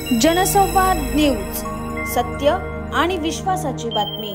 जनसंवाद न्यूज, सत्य आणि विश्वासाची बातमी।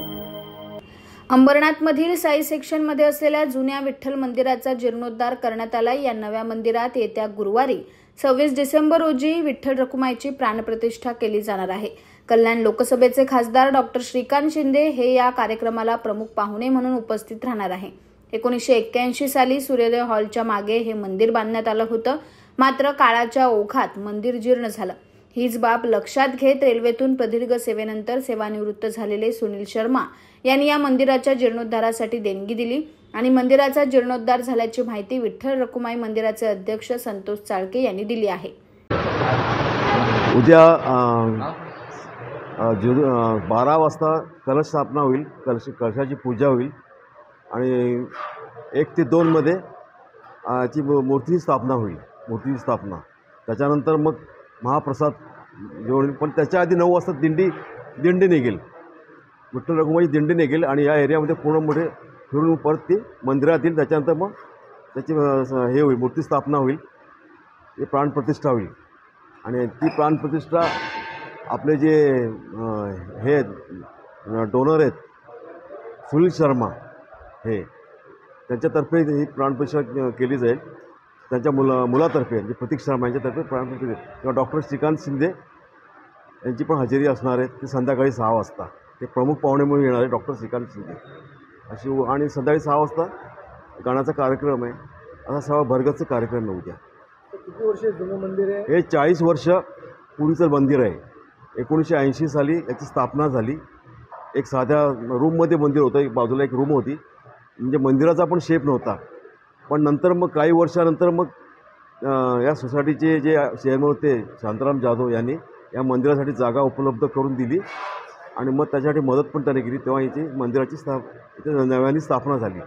अंबरनाथमधील साई सेक्शनमध्ये असलेल्या जुन्या विठ्ठल मंदिराचा जीर्णोद्धार करण्यात आला। या नव्या मंदिरात येत्या गुरुवारी 26 डिसेंबर रोजी विठ्ठल रखुमाईची प्राणप्रतिष्ठा केली जाणार आहे। कल्याण लोकसभेचे खासदार डॉक्टर श्रीकांत शिंदे हे या कार्यक्रमाला प्रमुख पाहुणे म्हणून उपस्थित राहणार आहे। 1981 साली सूर्योदय हॉलच्या मागे हे मंदिर बांधण्यात आलं होतं, मात्र काळाच्या ओघात मंदिर जीर्ण झालं। हीच बाब लक्षात घेत रेल्वेतून प्रदीर्घ सेवेनंतर सेवानिवृत्त झालेले सुनील शर्मा यांनी या मंदिराच्या जीर्णोद्धारासाठी देणगी दिली आणि मंदिराचा जीर्णोद्धार झाल्याची माहिती विठ्ठल रखुमाई मंदिराचे अध्यक्ष संतोष चाळके यांनी दिली आहे। उद्या 12 वाजता कलश स्थापना होईल, कलशाची पूजा होईल आणि 1 ते 2 मध्ये ची मूर्ती स्थापना होईल। मूर्ती स्थापना त्याच्यानंतर मग महाप्रसाद जेवण, पण त्याच्या आधी 9 वाजता दिंडी निघेल, विठ्ठल रखुमाईची दिंडी निघेल आणि या एरियामध्ये पूर्ण मोठे फिरून परत ते मंदिरात येईल। त्याच्यानंतर मग त्याची हे होईल, मूर्ती स्थापना होईल, ते प्राणप्रतिष्ठा होईल आणि ती प्राणप्रतिष्ठा आपले जे हे डोनर आहेत सुनील शर्मा हे त्यांच्यातर्फे ही प्राणप्रतिष्ठा केली जाईल। त्यांच्या मुलातर्फे म्हणजे प्रतीक शर्मा यांच्यातर्फे प्राणप्रतिष्ठा किंवा डॉक्टर श्रीकांत शिंदे यांची पण हजेरी असणार आहे। ते संध्याकाळी 6 वाजता ते प्रमुख पाहुणे म्हणून येणार आहे डॉक्टर श्रीकांत शिंदे अशी, आणि संध्याकाळी 6 वाजता गाण्याचा कार्यक्रम आहे। असा सर्व भरगतचा कार्यक्रम आहे उद्या। किती वर्ष जुनं मंदिर आहे हे? 40 वर्ष पूर्वीचं मंदिर आहे। 1980 साली याची स्थापना झाली। एक साध्या रूममध्ये मंदिर होतं, एक बाजूला एक रूम होती, म्हणजे मंदिराचा पण शेप नव्हता। पण नंतर मग काही वर्षानंतर मग या सोसायटीचे जे चेअरमन होते शांताराम जाधव यांनी या मंदिरासाठी जागा उपलब्ध करून दिली आणि मग त्याच्यासाठी मदत पण त्याने केली। तेव्हा याची मंदिराची इथे नव्याने स्थापना झाली।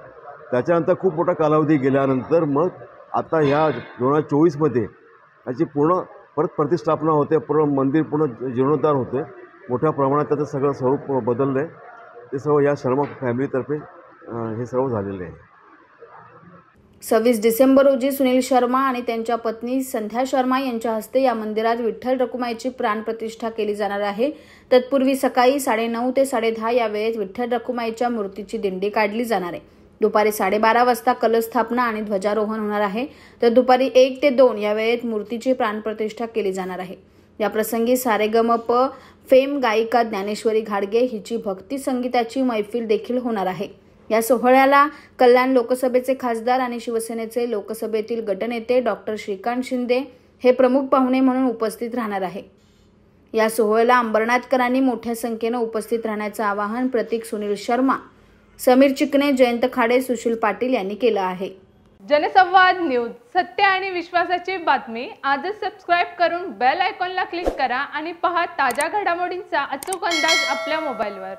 त्याच्यानंतर खूप मोठा कालावधी गेल्यानंतर मग आता ह्या 2024 मध्ये याची पूर्ण परत प्रतिष्ठापना होते, पूर्ण मंदिर पूर्ण जीर्णोद्धार होते। मोठ्या प्रमाणात त्याचं सगळं स्वरूप बदललं आहे। ते सर्व या शर्मा फॅमिलीतर्फे हे सर्व झालेले आहे। 26 डिसेंबर रोजी सुनील शर्मा आणि त्यांच्या पत्नी संध्या शर्मा यांच्या हस्ते या मंदिरात विठ्ठल रखुमाईची प्राणप्रतिष्ठा केली जाणार आहे। तत्पूर्वी सकाळी 9:30 ते 10:30 या वेळेत विठ्ठल रखुमाईच्या मूर्तीची दिंडी काढली जाणार आहे। दुपारी 12:30 वाजता कलश स्थापना आणि ध्वजारोहण होणार आहे, तर दुपारी 1 ते 2 या वेळेत मूर्तीची प्राणप्रतिष्ठा केली जाणार आहे। या प्रसंगी सारेगमप फेम गायिका ज्ञानेश्वरी घाडगे हिची भक्ती संगीताची मैफिल देखील होणार आहे। या सोहळ्याला कल्याण लोकसभेचे खासदार आणि शिवसेनेचे लोकसभेतील गटनेते डॉक्टर श्रीकांत शिंदे हे प्रमुख पाहुणे म्हणून उपस्थित राहणार आहे। या सोहळ्याला अंबरनाथकरांनी मोठ्या संख्येने उपस्थित राहण्याचं आवाहन प्रतीक सुनील शर्मा, समीर चिकणे, जयंत खाडे, सुशील पाटील यांनी केलं आहे। जनसंवाद न्यूज, सत्य आणि विश्वासाची बातमी। आजच सबस्क्राइब करून बेल आयकॉनला क्लिक करा आणि पहा ताज्या घडामोडींचा अचूक अंदाज आपल्या मोबाईलवर।